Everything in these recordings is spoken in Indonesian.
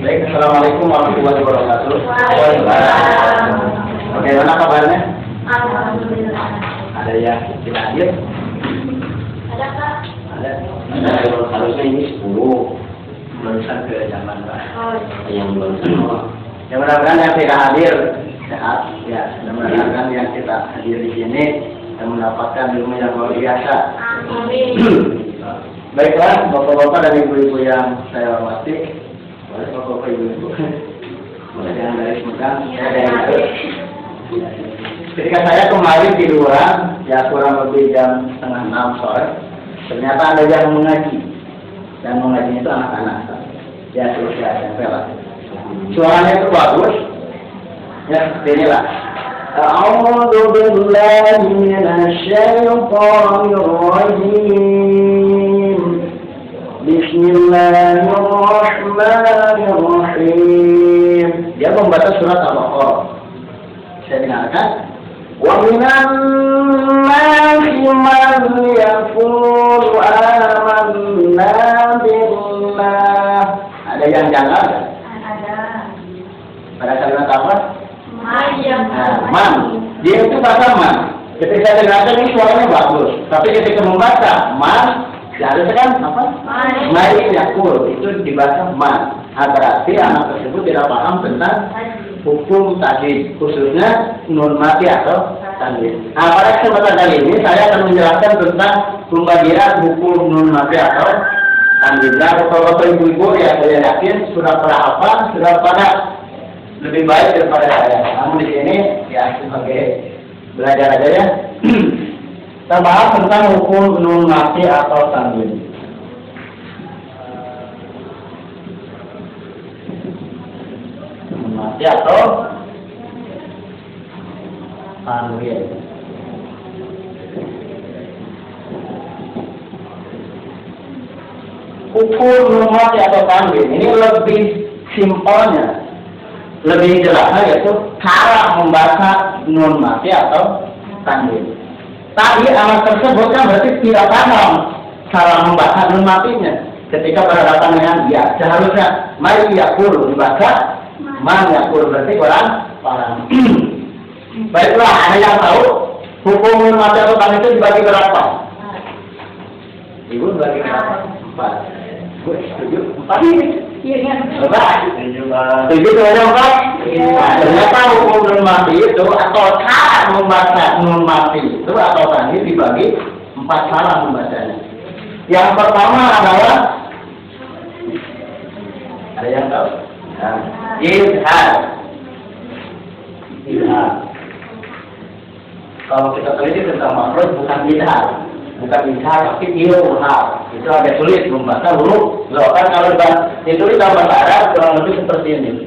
Baik, assalamualaikum warahmatullahi wabarakatuh. Bagaimana kabarnya? Alhamdulillah. Ada yang tidak hadir? Ada Kak? Ada. Harusnya ini 10. Barusan ke zaman Pak. Oh, Yang barusan. Ya mudah-mudahan yang tidak hadir sehat. Ya, mudah-mudahan yang kita hadir di sini dan mendapatkan ilmu yang luar biasa. amin. Baiklah, bapak-bapak dan ibu-ibu yang saya hormati. Boleh bapak-bapak ibu-ibu. Boleh jangan garis megang. Saya yang garis. Ketika saya kembali tiduran, ya kurang lebih jam 5:30 sore, ternyata ada yang mengaji. Dan mengajinya itu anak-anak. Ya, usia SMP lah. Suaranya itu bagus. Ya, seperti inilah. A'udzu billahi minasyaitonir rajim. Bismillahirrahmanirrahim. Dia membaca surat Al-Baqarah. Saya dengarkan. Wa minan nasi man yaqulu amanna billah. Ada yang janggal? Ada. Pada kalimat apa? Mayang. Man. Dia itu bahasa man. Ketika saya dengarkan ini suaranya bagus. Tapi ketika membaca man, harusnya kan apa? Mari yakul. Itu dibaca man. Berarti anak tersebut tidak paham tentang hukum tajdid, khususnya nun mati atau tajdid. Nah, pada kesempatan kali ini saya akan menjelaskan tentang pembagian hukum nun mati atau tajdid. Nah, bapak ibu-ibu ya saya yakin sudah pernah hafal, sudah pada lebih baik daripada saya. Namun di sini ya sebagai belajar aja ya. Kita bahas tentang hukum nun mati atau tajdid. Mati atau tanwin. Hukum mati atau tanwin ini lebih simpelnya, lebih jelasnya yaitu cara membaca nun mati atau tanwin. Tadi anak tersebut kan berarti tidak paham cara membaca nun matinya. Ketika berhadapan dengan dia, seharusnya mari yakul dibaca man yakul, berarti orang paham. Baiklah, ada yang tahu hukum nun mati atau tanwin itu dibagi berapa? Ibu bagi berapa? 4. Gue setuju 4 ini. Iya. Setuju dengan 4? Nah, ternyata hukum nun mati itu atau cara membaca nun mati itu atau tanwin dibagi 4 cara membacanya. Yang pertama adalah, ada yang tahu? Nah, izhar. Kalau kita teliti tentang makhraj bukan izhar, tapi ilhar. Itu agak sulit membaca huruf. Kan kalau ditulis dalam bahasa Arab kurang lebih seperti ini.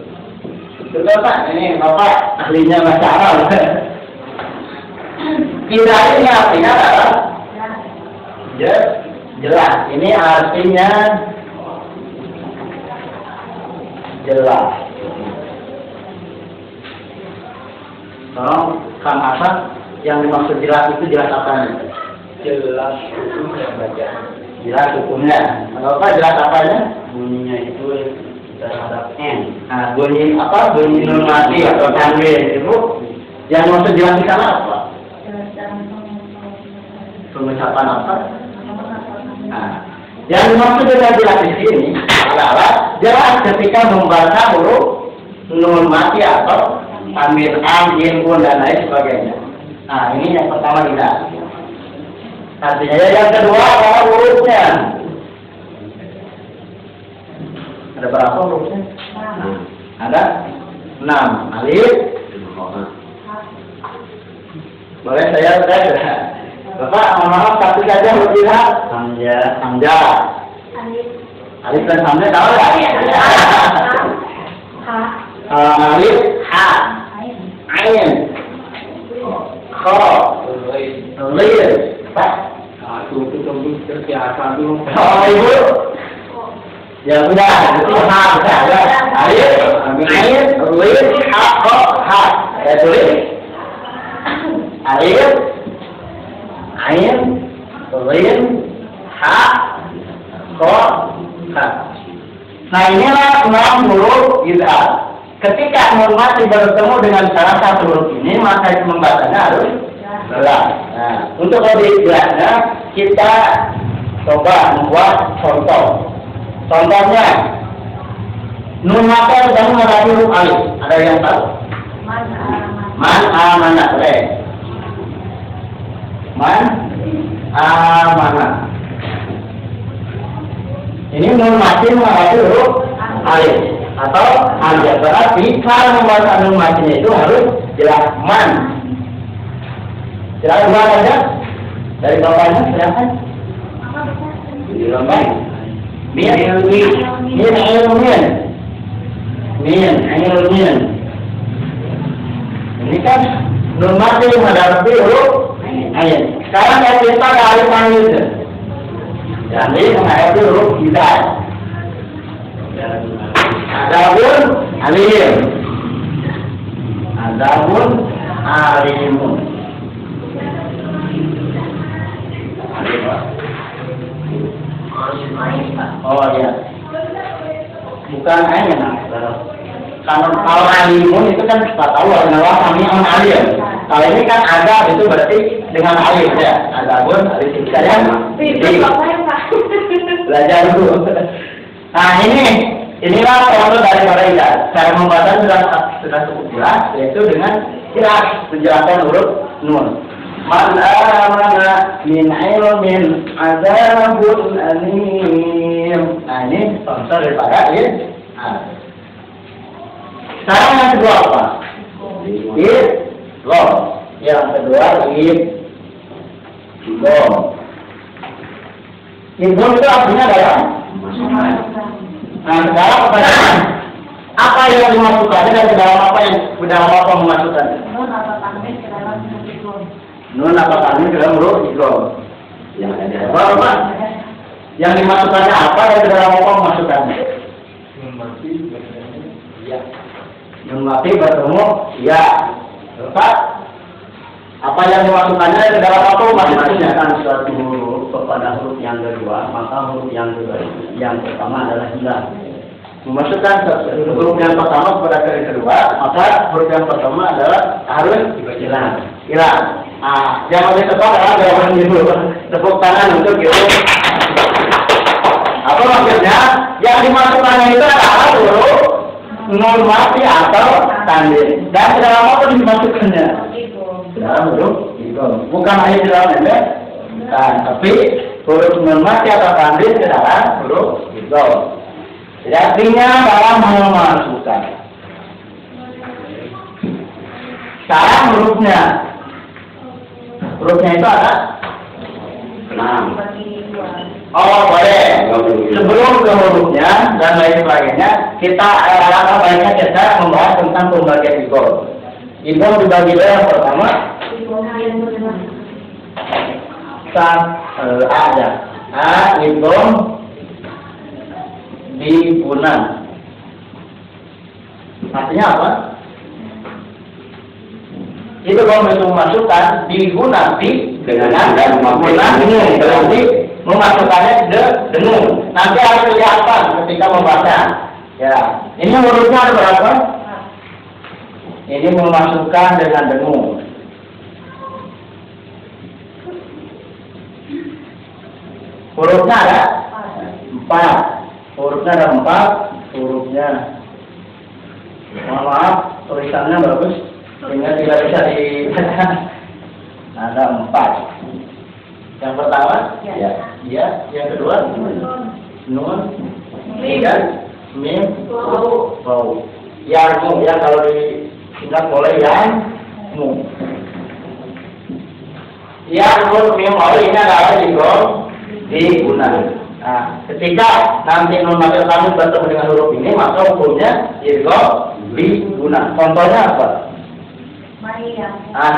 Betul Pak, ini Bapak ahlinya bahasa Arab. Izhar ini artinya adalah jelas. Ini artinya jelas. Tolong Kang Hasan, yang dimaksud jelas itu jelas apanya? Jelas hukumnya baca. Jelas hukumnya. Apa jelas apanya? Bunyinya itu terhadap N. Nah, bunyi apa? Bunyi nun mati atau tanwin itu yang dimaksud jelas di sana apa? Pengucapan apa? Nah, yang dimaksud dengan jelas di sini adalah jelas ketika membaca huruf nun mati atau tanwin am, jim, kun dan lain sebagainya. Nah, ini yang pertama tidak. Artinya yang kedua adalah hurufnya. Ada berapa hurufnya? Ada 6. Alif. Boleh saya tes? Bapak, maaf satu saja huruf lihat. Hamzah. Alif dan hamzah tahu nggak? Alif, ha, ain, kha, lil, Pak. Itu terbiasa dulu. Oh ibu, ya sudah, itu ha sudah ada. Alif, ain, lil, ha, kha, ha. Saya tulis. Alif, ain, lil, ha, kha, Nah inilah 6 huruf idgham. Ketika nun mati bertemu dengan salah satu huruf ini, maka pembacanya harus jelas. Nah, untuk lebih jelasnya kita coba membuat contoh. Contohnya, nun mati sedang menghadapi huruf alif. Ada yang tahu? Man amana. Man amana. Ini nun mati menghadapi huruf alif atau alif. Berarti kalau membaca nun matinya itu harus jelas man. Silakan buat aja dari bawahnya, silakan. Dilombang. Min. Ini kan nun mati menghadapi huruf ain. Sekarang kita ke alif manggil. Jadi menghadapi huruf hidayah. Adapun alim. Oh ya. Bukan ain. Kalau alimun itu kan kita tahu adalah kami alim. Kalau ini kan ada itu berarti dengan alif ya. Adapun alif saya belajar dulu. Nah inilah contoh daripada ida. Cara membaca sudah cukup jelas, yaitu dengan jelas menjelaskan huruf nun. Man amana min ilmin azabun alim. Nah ini contoh daripada ini. Sekarang yang kedua apa? Idgham. Yang kedua idgham. Idgham itu artinya adalah. Nah sekarang pertanyaan, apa yang dimasukkannya dan ke dalam apa memasukkannya? Nun apa tanwin ke dalam huruf idgham. Yang ada apa? Yang dimasukkannya apa dan ke dalam apa memasukkannya? Nun mati bertemu ya. Tepat. Apa yang dimasukkannya ke dalam apa memasukkannya? Kan suatu huruf kepada huruf yang kedua, maka huruf yang pertama adalah hilang. Memasukkan huruf yang pertama kepada yang kedua, maka huruf yang pertama adalah harus hilang. Nah, yang lebih tepat adalah jawaban itu. Tepuk tangan untuk itu. Apa maksudnya? Yang dimasukkannya itu adalah huruf nun mati atau tanwin. Dan dalam apa dimasukkannya? Dalam huruf idgham. Bukan hanya di dalam ini, tapi huruf nun mati atau tanwin ke dalam huruf idgham. Jadi artinya dalam memasukkan. Sekarang hurufnya itu ada 6. Oh boleh. Sebelum ke hurufnya dan lain sebagainya, kita alangkah baiknya kita membahas tentang pembagian idgham. Idgham dibagi yang pertama. Idgham diguna. Artinya apa? Itu kalau memasukkan diguna dengan dan menggunakan ini berarti memasukkannya ke dengung. Nanti harus kelihatan ketika membaca. Ya, ini hurufnya ada berapa? Ini memasukkan dengan dengung. Hurufnya ada 4. Hurufnya ada 4. Hurufnya. Mohon maaf, tulisannya bagus. Sehingga tidak bisa dibaca. Ada 4. Yang pertama, ya. Yang kedua, nun, dan mim, wau. Yang ya kalau disingkat boleh yang mu. Yang nun, mim, wau ini adalah digunakan. Nah, ketika nanti nun mati kami bertemu dengan huruf ini, maka hukumnya idgham diguna. Contohnya apa?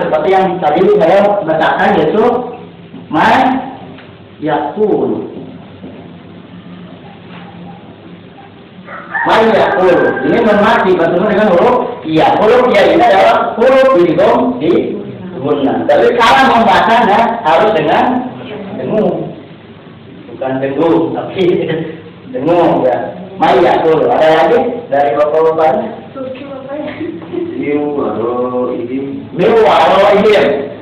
Seperti yang tadi saya bacakan yaitu yakul. Ini nun mati bertemu dengan huruf iya. Huruf iya ini adalah huruf idgham diguna. Tapi cara membacanya harus dengan dengung. Bukan dengung, tapi dengung ya. Maya tuh, ada lagi dari bapak-bapaknya? Suci apa ya? Miu, waro, ini. Miu waro ihim.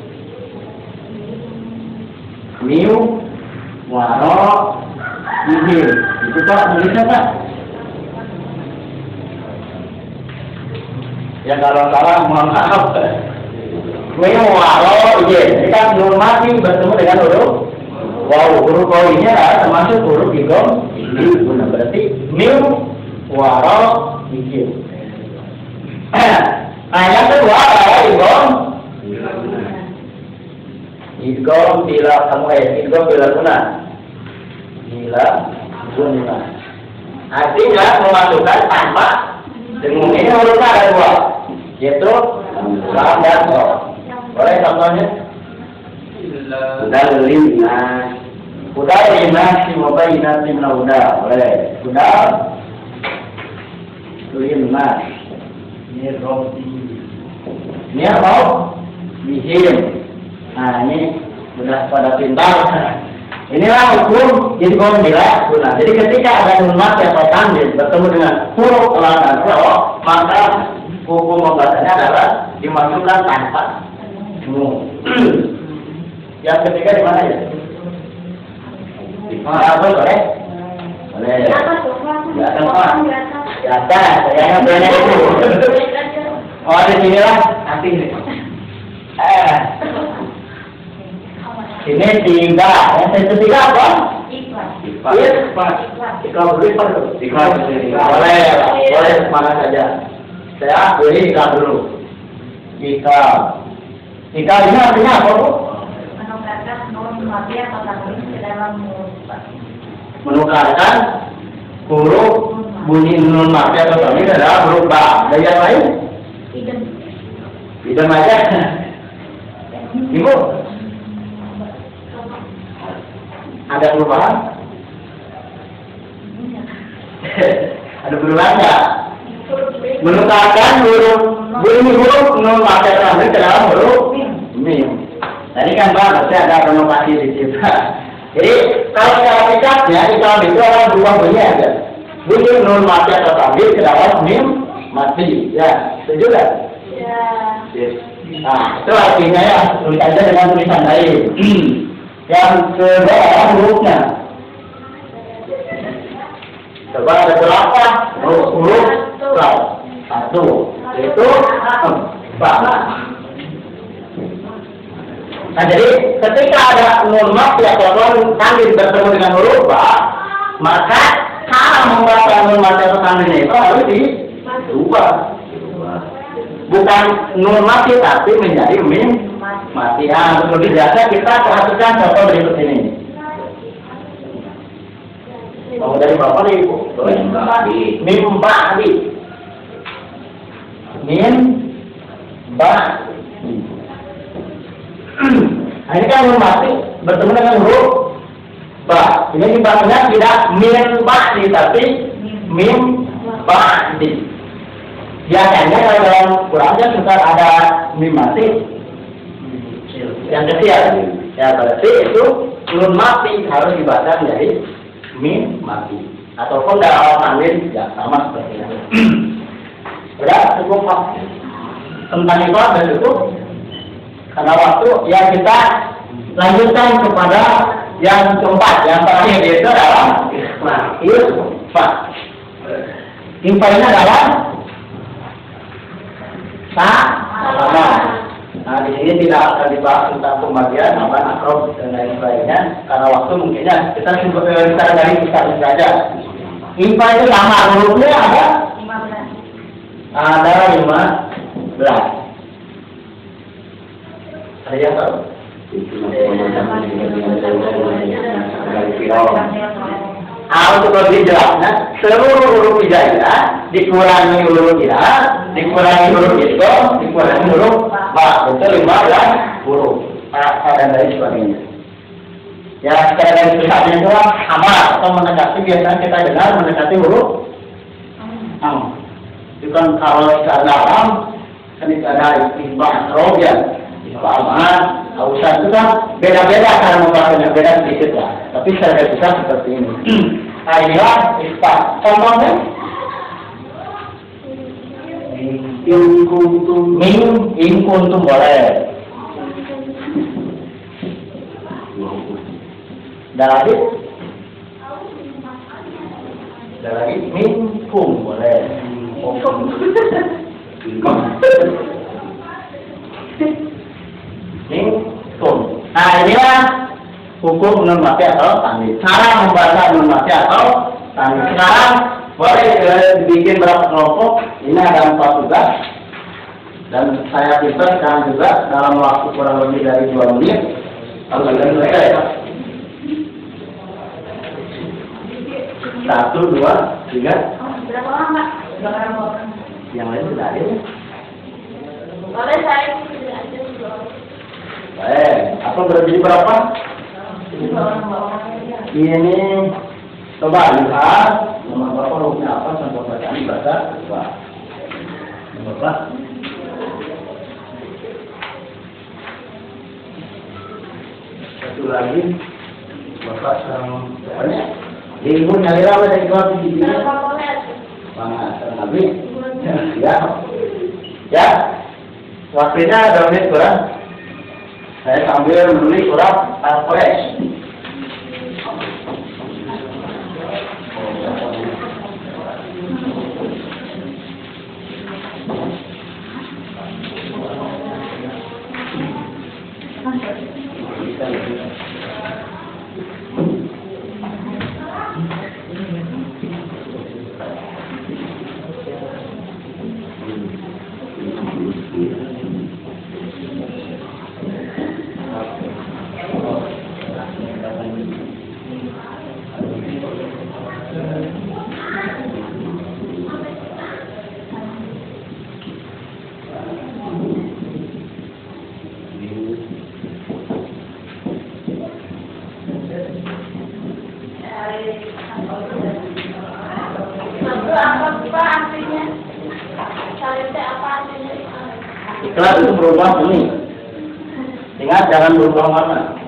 Miu waro ihim. Itu Pak, tulisnya Pak. Ya kalau salah mohon maaf. Miu waro ihim. Ini kan nun mati bertemu dengan huruf wow. Huruf wow ini adalah termasuk huruf idgham. Nah, berarti miu waro ihim. Nah, yang kedua adalah idgham bila guna. Bila guna. Artinya memasukkan tanpa dengung. Ini hurufnya ada dua, yaitu lam dan so. Boleh contohnya? Udah lima si mubayyinat min udah. Boleh. Udah lima. Ini apa? Bihim. Nah, ini sudah pada pintar. Inilah hukum idgham bila guna. Jadi ketika ada nun mati atau tanwin bertemu dengan huruf lam dan ro, maka hukum membacanya adalah dimasukkan tanpa dengung. Yang ketiga di mana ya? Boleh? Boleh. Di atas tuh, Di atas, Pak. di atas. Di atas, saya banyak itu. Oh, di sini lah, nanti ini. Ini tiga, yang ketiga apa? Boleh mana saja. Saya beri ikhlas dulu. Ikhlas ini artinya apa, Bu? Menukarkan nun mati atau tanwin ke dalam huruf. Menukarkan huruf bunyi nun mati atau tanwin ke dalam huruf ba. Ada yang lain? Idem aja. Ibu, ada perubahan? Ada perubahan nggak? Menukarkan bunyi huruf nun mati atau tanwin ke dalam huruf mim. Tadi kan Pak, harusnya ada renovasi di situ. Jadi kalau secara singkatnya Islam itu adalah dua bunyi aja. Bunyi nun mati atau tanwin ke dalam mim mati. Ya, setuju nggak? Ya. Nah, itu artinya ya, tulis aja dengan tulisan lain. Yang kedua hurufnya. Coba ada berapa huruf? Satu. Itu ba. Nah, jadi ketika ada nun mati atau nun tanwin bertemu dengan huruf ba, maka cara membaca nun mati atau tanwin itu harus diubah. Bukan nun mati tapi menjadi mim mati. Nah, untuk lebih biasa kita perhatikan contoh berikut ini. Mau dari berapa nih, Ibu? Mim ba'di. Mim ba'di. Nah, ini kan nun mati bertemu dengan huruf ba. Ini dibacanya tidak min ba'di tapi mim ba'di. Biasanya kalau dalam Qurannya suka ada mim mati yang kecil. Ya berarti itu nun mati harus dibaca menjadi mim mati. Ataupun dalam tanwin ya sama seperti itu. Sudah cukup Pak. Tentang itu ada cukup. Karena waktu ya kita lanjutkan kepada yang keempat, yang terakhir yaitu adalah ikhfa. Ikhfa-nya adalah sama. Nah, di sini tidak akan dibahas tentang pembagian apa akrob dan lain sebagainya karena waktu mungkinnya kita bicara dari kisah saja. Ikhfa itu sama, hurufnya ada 15. Ada 15. Ada yang tahu? Untuk lebih jelasnya, seluruh huruf hijaiyah dikurangi huruf tidak, dikurangi huruf itu, dikurangi huruf ba. Itu 15 huruf. Dan lain sebagainya. Ya, secara dari susahnya itu sama atau mendekati biasanya kita dengar mendekati huruf am. Itu kan kalau secara dalam kan itu ada istilah roh ya. Paman, Ausan itu kan beda-beda cara membacanya, beda sedikit lah. Tapi secara besar seperti ini. Nah inilah isbat. Contohnya In kuntum in kuntum boleh. Ada lagi? Ada lagi? Minkum boleh. Minkum. Nah inilah hukum nun mati atau tanwin. Cara membaca nun mati atau tanwin. Sekarang boleh dibikin berapa kelompok? Ini ada 4 tugas. Dan saya pintar sekarang juga dalam waktu kurang lebih dari 2 menit. Harus sudah selesai. 1, 2, 3. Berapa orang, Pak? Berapa orang? Yang lain sudah ada ya? Boleh saya tidak ada 2 orang. Baik. Apa berarti berapa? 2 orang. Ini coba lihat nomor berapa hurufnya apa contoh bacaan bahasa coba. Nomor berapa? Satu lagi. Bapak sekarang pokoknya ibu nyari apa dari keluar di sini? Mana nabi? Ya. Ya. Waktunya 2 menit kurang. Saya sambil menulis surat Al-Quraish. Ikhlas itu berubah bunyi. Ingat jangan berubah warna.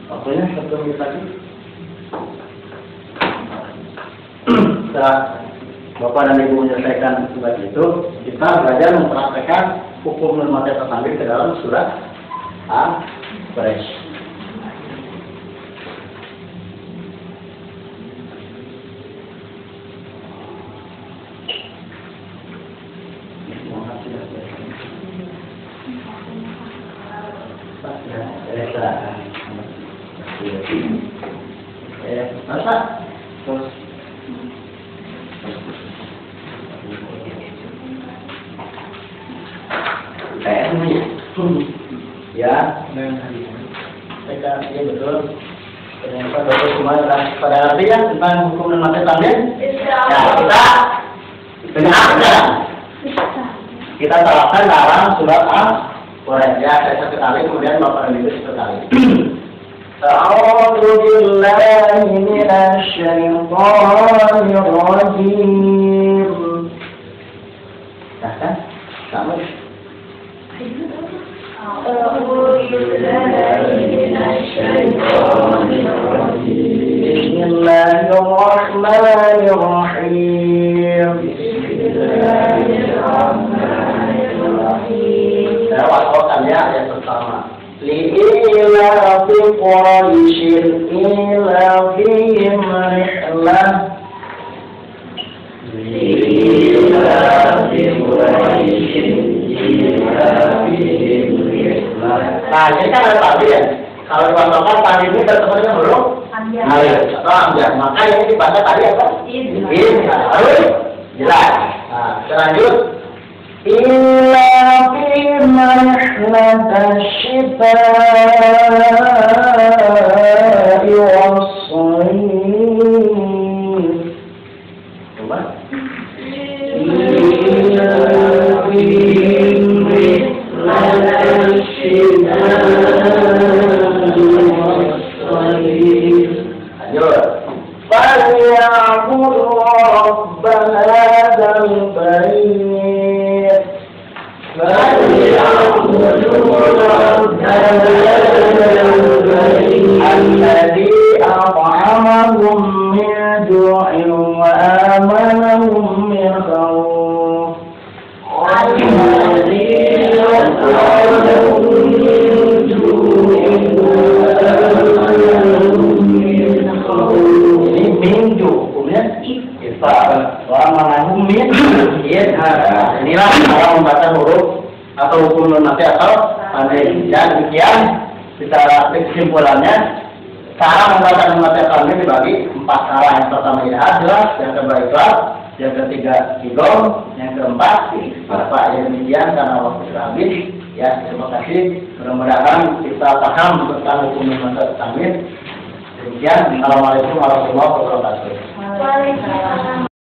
Waktunya 1 menit lagi. Setelah Bapak dan Ibu menyelesaikan tugas itu, kita belajar mempraktekkan hukum nun mati atau tanwin ke dalam surat Al-Quraish. Masa? Terus ya, mereka ya betul. Ternyata betul semua pada ngerti ya tentang hukum nun mati tanwin. Ya kita dengarkan. Kita terapkan dalam surat Al-Quraish. Ya saya satu kali kemudian Bapak dan Ibu satu kali. أعوذ بالله من الشيطان الرجيم. Kan? Sama. بسم الله الرحمن الرحيم. Saya wasalkan ya ayat pertama. لإيلاف قريش إيلافهم رحلة Nah, ini kan ada tadi ya. Kalau dibatalkan tadi ini bertemannya belum Ambil. atau ambil. Maka ini dibaca tadi apa? Ini. Harus jelas. Nah, selanjut. Illa fi mahnatasyita'i was-sayf. Coba. Illa fi فليعبد رب هذا البيت الذي أطعمهم من جوع وآمنهم من خوف inilah cara membaca huruf atau hukum nun mati atau tanwin. Dan demikian secara kesimpulannya cara membaca nun mati atau tanwin dibagi 4 cara. Yang pertama idhar jelas, yang kedua ikhlas, yang ketiga idgham, yang keempat ikhfa. Ya demikian karena waktu sudah habis. Ya terima kasih. Mudah-mudahan kita paham tentang hukum nun mati atau tanwin. Demikian. Assalamualaikum warahmatullahi wabarakatuh. Waalaikumsalam.